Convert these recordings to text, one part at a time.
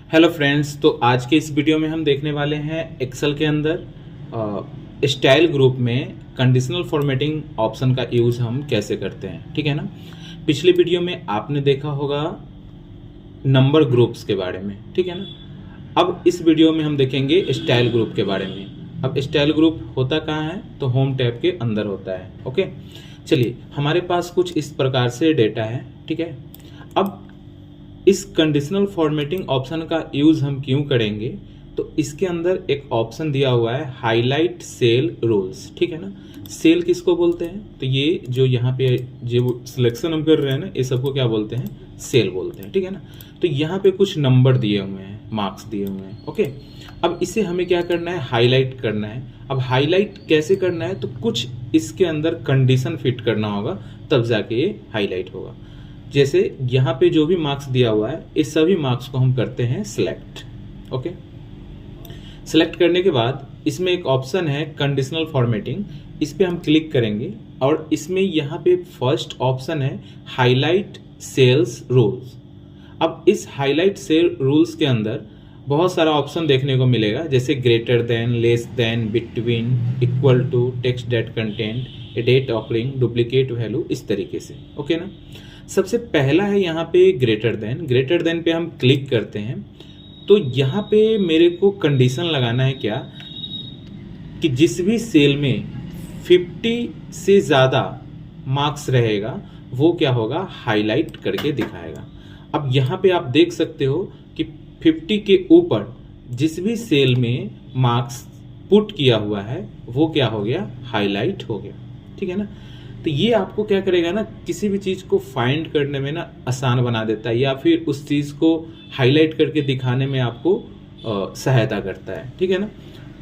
Hello friends, तो आज के इस वीडियो में हम देखने वाले हैं एक्सेल के अंदर स्टाइल ग्रुप में कंडीशनल फॉर्मेटिंग ऑप्शन का यूज़ हम कैसे करते हैं। ठीक है ना। पिछले वीडियो में आपने देखा होगा नंबर ग्रुप्स के बारे में। ठीक है ना। अब इस वीडियो में हम देखेंगे स्टाइल ग्रुप के बारे में। अब स्टाइल ग्रुप होता कहाँ है, तो होम टैब के अंदर होता है। ओके, चलिए हमारे पास कुछ इस प्रकार से डेटा है। ठीक है। अब इस कंडीशनल फॉर्मेटिंग ऑप्शन का यूज़ हम क्यों करेंगे, तो इसके अंदर एक ऑप्शन दिया हुआ है हाईलाइट सेल रूल्स। ठीक है ना। सेल किसको बोलते हैं, तो ये जो यहाँ पे जो सिलेक्शन हम कर रहे हैं ना, ये सबको क्या बोलते हैं, सेल बोलते हैं। ठीक है ना। तो यहाँ पे कुछ नंबर दिए हुए हैं, मार्क्स दिए हुए हैं। ओके, अब इसे हमें क्या करना है, हाईलाइट करना है। अब हाईलाइट कैसे करना है, तो कुछ इसके अंदर कंडीशन फिट करना होगा, तब जाके ये हाईलाइट होगा। जैसे यहाँ पे जो भी मार्क्स दिया हुआ है, इस सभी मार्क्स को हम करते हैं सिलेक्ट। ओके, सिलेक्ट करने के बाद इसमें एक ऑप्शन है कंडीशनल फॉर्मेटिंग, इस पे हम क्लिक करेंगे और इसमें यहाँ पे फर्स्ट ऑप्शन है हाईलाइट सेल्स रूल्स। अब इस हाईलाइट सेल रूल्स के अंदर बहुत सारा ऑप्शन देखने को मिलेगा, जैसे greater than, less than, between, equal to, text that content, date occurring, duplicate value, इस तरीके से। ओके ना। सबसे पहला है यहाँ पे ग्रेटर देन। ग्रेटर देन पे हम क्लिक करते हैं तो यहाँ पे मेरे को कंडीशन लगाना है क्या, कि जिस भी सेल में 50 से ज़्यादा मार्क्स रहेगा वो क्या होगा, हाईलाइट करके दिखाएगा। अब यहाँ पे आप देख सकते हो कि 50 के ऊपर जिस भी सेल में मार्क्स पुट किया हुआ है वो क्या हो गया, हाईलाइट हो गया। ठीक है ना। तो ये आपको क्या करेगा ना, किसी भी चीज़ को फाइंड करने में ना आसान बना देता है, या फिर उस चीज़ को हाईलाइट करके दिखाने में आपको सहायता करता है। ठीक है ना।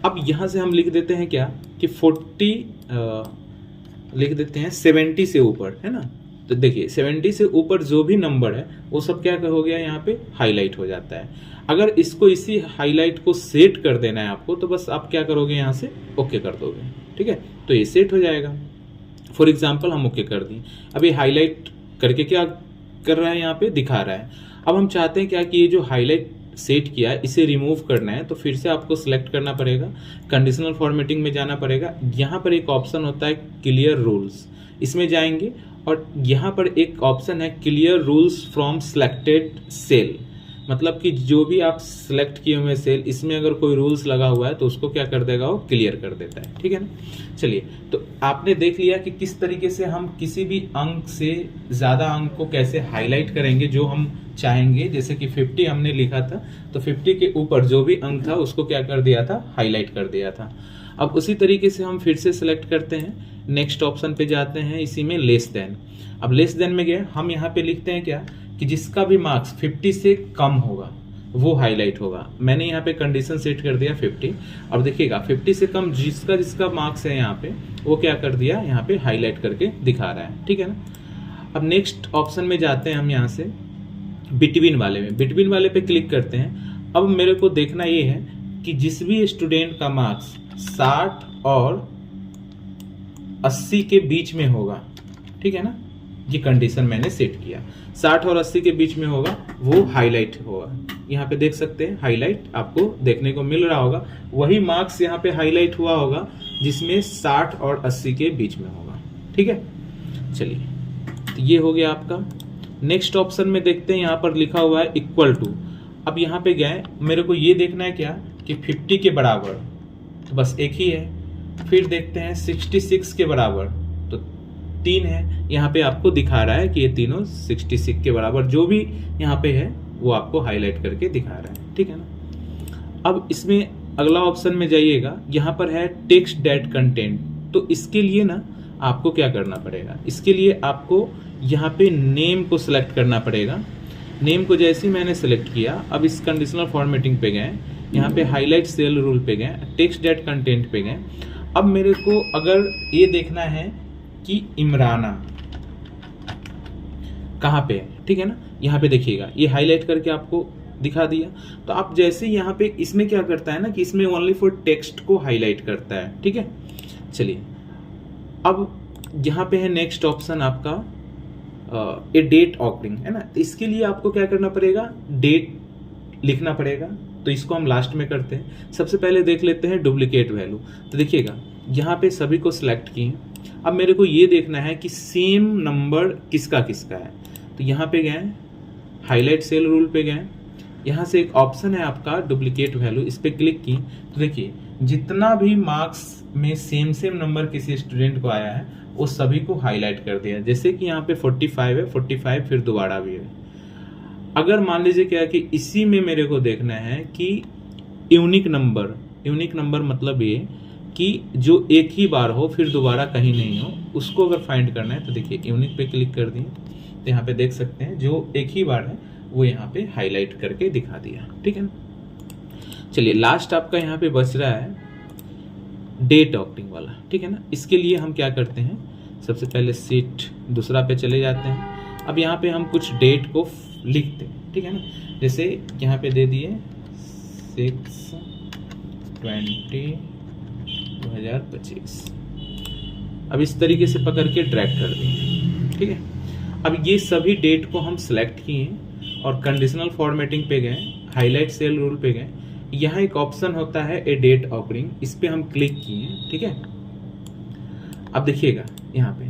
अब यहाँ से हम लिख देते हैं क्या, कि 40 लिख देते हैं 70 से ऊपर, है ना। तो देखिए 70 से ऊपर जो भी नंबर है वो सब क्या हो गया, यहाँ पे हाईलाइट हो जाता है। अगर इसको इसी हाईलाइट को सेट कर देना है आपको, तो बस आप क्या करोगे, यहाँ से ओके कर दोगे। ठीक है, तो ये सेट हो जाएगा। फॉर एग्जाम्पल हम ओके कर दिए। अब ये हाईलाइट करके क्या कर रहा है, यहाँ पे दिखा रहा है। अब हम चाहते हैं क्या, कि ये जो हाईलाइट सेट किया है इसे रिमूव करना है, तो फिर से आपको सिलेक्ट करना पड़ेगा, कंडीशनल फॉर्मेटिंग में जाना पड़ेगा। यहाँ पर एक ऑप्शन होता है क्लियर रूल्स, इसमें जाएंगे और यहाँ पर एक ऑप्शन है clear rules from selected cell. मतलब कि जो भी आप सिलेक्ट किए हुए सेल, इसमें अगर कोई रूल्स लगा हुआ है तो उसको क्या कर देगा, वो क्लियर कर देता है। ठीक है ना। चलिए, तो आपने देख लिया कि किस तरीके से हम किसी भी अंक से ज़्यादा अंक को कैसे हाईलाइट करेंगे जो हम चाहेंगे। जैसे कि 50 हमने लिखा था, तो 50 के ऊपर जो भी अंक था उसको क्या कर दिया था, हाईलाइट कर दिया था। अब उसी तरीके से हम फिर से सिलेक्ट करते हैं, नेक्स्ट ऑप्शन पे जाते हैं, इसी में लेस देन। अब लेस देन में गए, हम यहाँ पे लिखते हैं क्या, कि जिसका भी मार्क्स 50 से कम होगा वो हाईलाइट होगा। मैंने यहाँ पे कंडीशन सेट कर दिया 50। अब देखिएगा 50 से कम जिसका जिसका मार्क्स है यहाँ पे, वो क्या कर दिया, यहाँ पे हाईलाइट करके दिखा रहा है। ठीक है ना। अब नेक्स्ट ऑप्शन में जाते हैं हम, यहाँ से बिटवीन वाले में, बिटवीन वाले पे क्लिक करते हैं। अब मेरे को देखना ये है कि जिस भी स्टूडेंट का मार्क्स 60 और 80 के बीच में होगा, ठीक है ना, ये कंडीशन मैंने सेट किया, 60 और 80 के बीच में होगा वो हाईलाइट होगा। यहाँ पे देख सकते हैं हाईलाइट आपको देखने को मिल रहा होगा, वही मार्क्स यहाँ पे हाईलाइट हुआ होगा जिसमें 60 और 80 के बीच में होगा। ठीक है। चलिए, तो ये हो गया आपका। नेक्स्ट ऑप्शन में देखते हैं, यहाँ पर लिखा हुआ है इक्वल टू। अब यहाँ पे गए, मेरे को ये देखना है क्या, कि 50 के बराबर, तो बस एक ही है। फिर देखते हैं 66 के बराबर, तो 3 है। यहाँ पे आपको दिखा रहा है कि ये तीनों 66 के बराबर जो भी यहाँ पे है वो आपको हाईलाइट करके दिखा रहा है। ठीक है ना। अब इसमें अगला ऑप्शन में जाइएगा, यहाँ पर है टेक्स्ट डेट कंटेंट। तो इसके लिए ना आपको क्या करना पड़ेगा, इसके लिए आपको यहाँ पे नेम को सिलेक्ट करना पड़ेगा। नेम को जैसे ही मैंने सेलेक्ट किया, अब इस कंडीशनल फॉर्मेटिंग पे गए, यहाँ पे हाईलाइट सेल रूल पे गए, टेक्स्ट डेट कंटेंट पे गए। अब मेरे को अगर ये देखना है कि इमराना कहाँ पे है, ठीक है ना, यहाँ पे देखिएगा ये हाईलाइट करके आपको दिखा दिया। तो आप जैसे यहाँ पे इसमें क्या करता है ना, कि इसमें ओनली फॉर टेक्स्ट को हाईलाइट करता है। ठीक है। चलिए, अब यहाँ पे है नेक्स्ट ऑप्शन आपका ए डेट ऑकरिंग, है ना। तो इसके लिए आपको क्या करना पड़ेगा, डेट लिखना पड़ेगा, तो इसको हम लास्ट में करते हैं। सबसे पहले देख लेते हैं डुप्लीकेट वैल्यू। तो देखिएगा यहाँ पे सभी को सिलेक्ट किए, अब मेरे को ये देखना है कि सेम नंबर किसका किसका है। तो यहाँ पे गए, हाईलाइट सेल रूल पे गए, यहाँ से एक ऑप्शन है आपका डुप्लीकेट वैल्यू, इस पर क्लिक किए। तो देखिए जितना भी मार्क्स में सेम नंबर किसी स्टूडेंट को आया है वो सभी को हाईलाइट कर दिया। जैसे कि यहाँ पे 45 है, 45 फिर दोबारा भी है। अगर मान लीजिए क्या है कि इसी में मेरे को देखना है कि यूनिक नंबर मतलब ये कि जो एक ही बार हो फिर दोबारा कहीं नहीं हो, उसको अगर फाइंड करना है तो देखिए यूनिक पे क्लिक कर दिए, तो यहाँ पे देख सकते हैं जो एक ही बार है वो यहाँ पे हाईलाइट करके दिखा दिया, ठीक है ना। चलिए लास्ट आपका यहाँ पे बच रहा है डेट ऑक्टिंग वाला, ठीक है ना। इसके लिए हम क्या करते हैं, सबसे पहले सीट दूसरा पे चले जाते हैं। अब यहाँ पे हम कुछ डेट को लिखते हैं, ठीक है ना। जैसे यहाँ पे दे दिए 6/20/2025। अब इस तरीके से पकड़ के ड्रैग कर दिए, ठीक है। अब ये सभी डेट को हम सिलेक्ट किए और कंडीशनल फॉर्मेटिंग पे गए, हाईलाइट सेल रूल पे गए। यहाँ एक ऑप्शन होता है ए डेट ऑकरिंग, इस पे हम क्लिक किए, ठीक है। अब देखिएगा यहाँ पे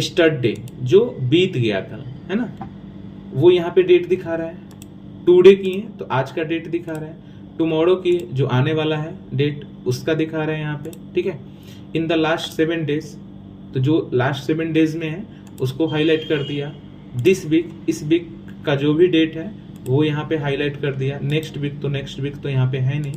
स्टार्ट डे जो बीत गया कल, है ना, वो यहाँ पे डेट दिखा रहा है। टुडे किए तो आज का डेट दिखा रहा है। टुमारो किए जो आने वाला है डेट, उसका दिखा रहा है यहाँ पे, ठीक है। इन द लास्ट 7 डेज, तो जो लास्ट 7 डेज में है उसको हाईलाइट कर दिया। दिस वीक, इस वीक का जो भी डेट है वो यहाँ पे हाईलाइट कर दिया। नेक्स्ट वीक तो यहाँ पे है नहीं,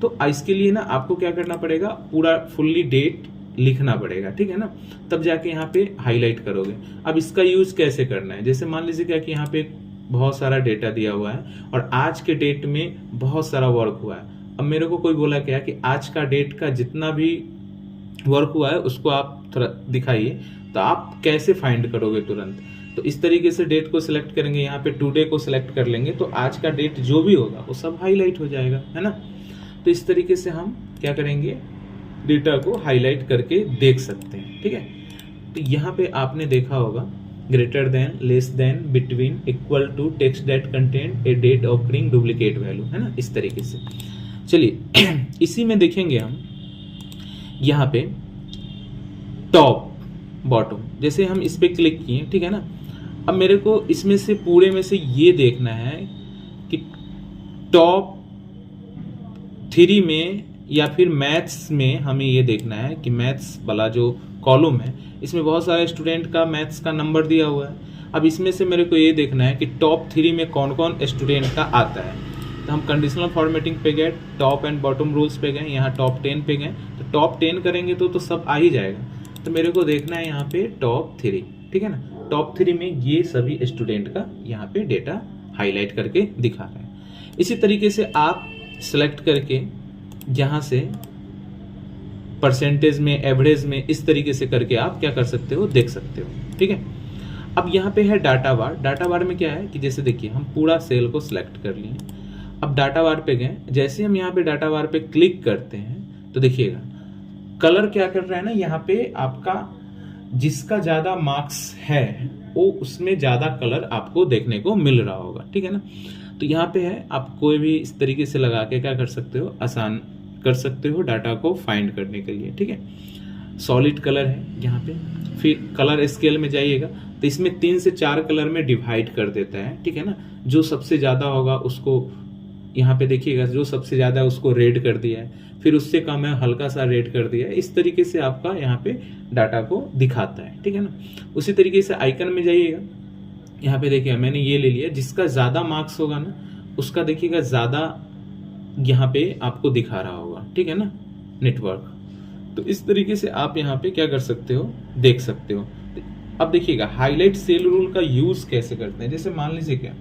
तो इसके लिए ना आपको क्या करना पड़ेगा, पूरा फुल्ली डेट लिखना पड़ेगा, ठीक है ना, तब जाके यहाँ पे हाईलाइट करोगे। अब इसका यूज कैसे करना है, जैसे मान लीजिए क्या कि यहाँ पे बहुत सारा डेटा दिया हुआ है और आज के डेट में बहुत सारा वर्क हुआ है। अब मेरे को कोई बोला क्या कि आज का डेट का जितना भी वर्क हुआ है उसको आप थोड़ा दिखाइए, तो आप कैसे फाइंड करोगे तुरंत। तो इस तरीके से डेट को सिलेक्ट करेंगे, यहाँ पे टुडे को सिलेक्ट कर लेंगे, तो आज का डेट जो भी होगा वो सब हाईलाइट हो जाएगा, है ना। तो इस तरीके से हम क्या करेंगे, डेटा को हाईलाइट करके देख सकते हैं, ठीक है। तो यहाँ पे आपने देखा होगा greater than, less than, between, equal to, text that contain a date occurring duplicate value, है ना, इस तरीके से। चलिए इसी में देखेंगे हम यहाँ पे टॉप बॉटम, जैसे हम इस पे क्लिक किए, ठीक है ना। अब मेरे को इसमें से पूरे में से ये देखना है कि टॉप 3 में या फिर मैथ्स में हमें ये देखना है कि मैथ्स वाला जो कॉलम है इसमें बहुत सारे स्टूडेंट का मैथ्स का नंबर दिया हुआ है। अब इसमें से मेरे को ये देखना है कि टॉप 3 में कौन कौन स्टूडेंट का आता है। तो हम कंडीशनल फॉर्मेटिंग पे गए, टॉप एंड बॉटम रूल्स पे गए, यहाँ टॉप 10 पे गए, तो टॉप 10 करेंगे तो सब आ ही जाएगा। तो मेरे को देखना है यहाँ पे टॉप 3, ठीक है ना। टॉप 3 में ये सभी स्टूडेंट का यहाँ पे डेटा हाईलाइट करके दिखा रहे हैं। इसी तरीके से आप सेलेक्ट करके यहाँ से परसेंटेज में, एवरेज में, इस तरीके से करके आप क्या कर सकते हो, देख सकते हो, ठीक है। अब यहाँ पे है डाटा बार। डाटा बार में क्या है कि जैसे देखिए हम पूरा सेल को सिलेक्ट कर लिए, अब डाटा बार पे गए, जैसे हम यहाँ पे डाटा बार पे क्लिक करते हैं तो देखिएगा कलर क्या कर रहा है ना, यहाँ पे आपका जिसका ज्यादा मार्क्स है वो उसमें ज्यादा कलर आपको देखने को मिल रहा होगा, ठीक है ना। तो यहाँ पे है, आप कोई भी इस तरीके से लगा के क्या कर सकते हो, आसान कर सकते हो डाटा को फाइंड करने के लिए, ठीक है। सॉलिड कलर है यहाँ पे, फिर कलर स्केल में जाइएगा तो इसमें 3 से 4 कलर में डिवाइड कर देता है, ठीक है ना। जो सबसे ज्यादा होगा उसको यहाँ पे देखिएगा, जो सबसे ज्यादा उसको रेड कर दिया है, फिर उससे कम है हल्का सा रेड कर दिया है। इस तरीके से आपका यहाँ पे डाटा को दिखाता है, ठीक है ना। उसी तरीके से आइकन में जाइएगा, यहाँ पे देखिए मैंने ये ले लिया, जिसका ज्यादा मार्क्स होगा ना उसका देखिएगा ज्यादा यहाँ पे आपको दिखा रहा होगा, ठीक है ना, नेटवर्क। तो इस तरीके से आप यहाँ पे क्या कर सकते हो, देख सकते हो। अब देखिएगा हाईलाइट सेल रूल का यूज कैसे करते हैं। जैसे मान लीजिए क्या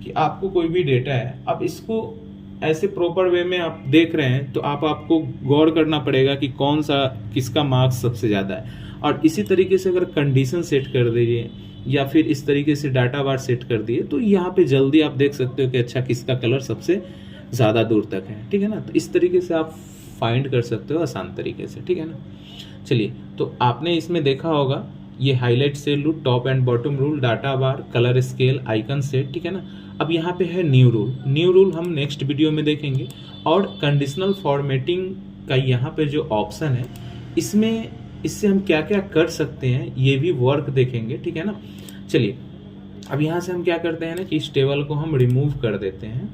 कि आपको कोई भी डेटा है, अब इसको ऐसे प्रॉपर वे में आप देख रहे हैं तो आपको गौर करना पड़ेगा कि कौन सा किसका मार्क्स सबसे ज़्यादा है। और इसी तरीके से अगर कंडीशन सेट कर दीजिए या फिर इस तरीके से डाटा बार सेट कर दिए तो यहाँ पे जल्दी आप देख सकते हो कि अच्छा किसका कलर सबसे ज़्यादा दूर तक है, ठीक है ना। तो इस तरीके से आप फाइंड कर सकते हो आसान तरीके से, ठीक है ना। चलिए, तो आपने इसमें देखा होगा ये highlight cell rule, top and bottom rule, data bar, colour scale, icon set, ठीक है ना। अब यहाँ पे है न्यू रूल। न्यू रूल हम नेक्स्ट वीडियो में देखेंगे। और कंडीशनल फॉर्मेटिंग का यहाँ पे जो ऑप्शन है, इससे हम क्या क्या कर सकते हैं ये भी वर्क देखेंगे, ठीक है ना। चलिए अब यहाँ से हम क्या करते हैं ना कि इस टेबल को हम रिमूव कर देते हैं।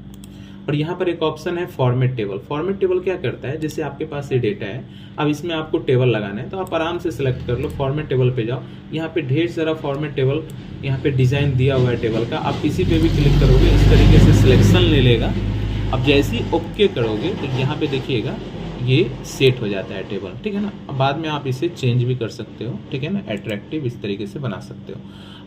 और यहाँ पर एक ऑप्शन है फॉर्मेट टेबल। फॉर्मेट टेबल क्या करता है, जैसे आपके पास ये डेटा है, अब इसमें आपको टेबल लगाना है तो आप आराम से सिलेक्ट कर लो, फॉर्मेट टेबल पे जाओ। यहाँ पे ढेर सारा फॉर्मेट टेबल यहाँ पे डिजाइन दिया हुआ है टेबल का। आप किसी पे भी क्लिक करोगे इस तरीके से सिलेक्शन ले लेगा। अब जैसे ही ओके करोगे तो यहाँ पे देखिएगा ये सेट हो जाता है टेबल, ठीक है ना। अब बाद में आप इसे चेंज भी कर सकते हो, ठीक है ना, अट्रैक्टिव इस तरीके से बना सकते हो।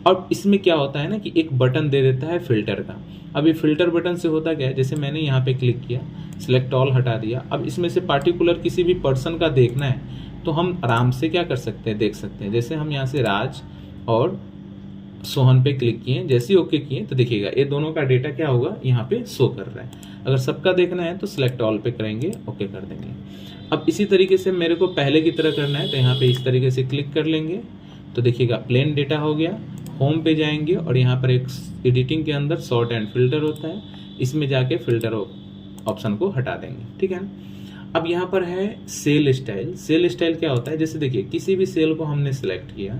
और इसमें क्या होता है ना कि एक बटन दे देता है फिल्टर का। अब ये फिल्टर बटन से होता क्या है, जैसे मैंने यहाँ पे क्लिक किया, सिलेक्ट ऑल हटा दिया। अब इसमें से पार्टिकुलर किसी भी पर्सन का देखना है तो हम आराम से क्या कर सकते हैं, देख सकते हैं। जैसे हम यहाँ से राज और सोहन पे क्लिक किए, जैसे ही ओके किए तो देखिएगा ये दोनों का डेटा क्या होगा यहाँ पे शो कर रहा है। अगर सबका देखना है तो सिलेक्ट ऑल पे करेंगे, ओके कर देंगे। अब इसी तरीके से मेरे को पहले की तरह करना है तो यहाँ पे इस तरीके से क्लिक कर लेंगे तो देखिएगा प्लेन डेटा हो गया। होम पे जाएंगे और यहाँ पर एक एडिटिंग के अंदर सॉर्ट एंड फिल्टर होता है, इसमें जाके फिल्टर ऑप्शन को हटा देंगे, ठीक है ना। अब यहाँ पर है सेल स्टाइल। सेल स्टाइल क्या होता है, जैसे देखिए किसी भी सेल को हमने सिलेक्ट किया,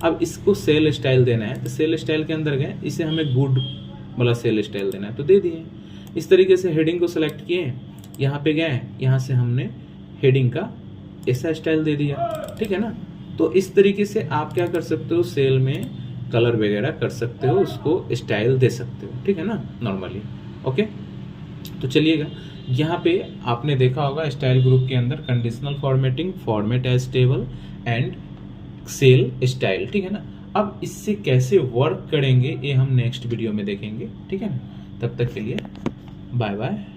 अब इसको सेल स्टाइल देना है तो सेल स्टाइल के अंदर गए, इसे हमें गुड वाला सेल स्टाइल देना है तो दे दिए। इस तरीके से हेडिंग को सिलेक्ट किए, यहाँ पे गए, यहाँ से हमने हेडिंग का ऐसा स्टाइल दे दिया, ठीक है ना। तो इस तरीके से आप क्या कर सकते हो, सेल में कलर वगैरह कर सकते हो, उसको स्टाइल दे सकते हो, ठीक है ना, नॉर्मली। ओके, तो चलिएगा यहाँ पे आपने देखा होगा स्टाइल ग्रुप के अंदर conditional formatting, format as table and cell style, ठीक है ना। अब इससे कैसे वर्क करेंगे ये हम नेक्स्ट वीडियो में देखेंगे, ठीक है ना। तब तक के लिए बाय बाय।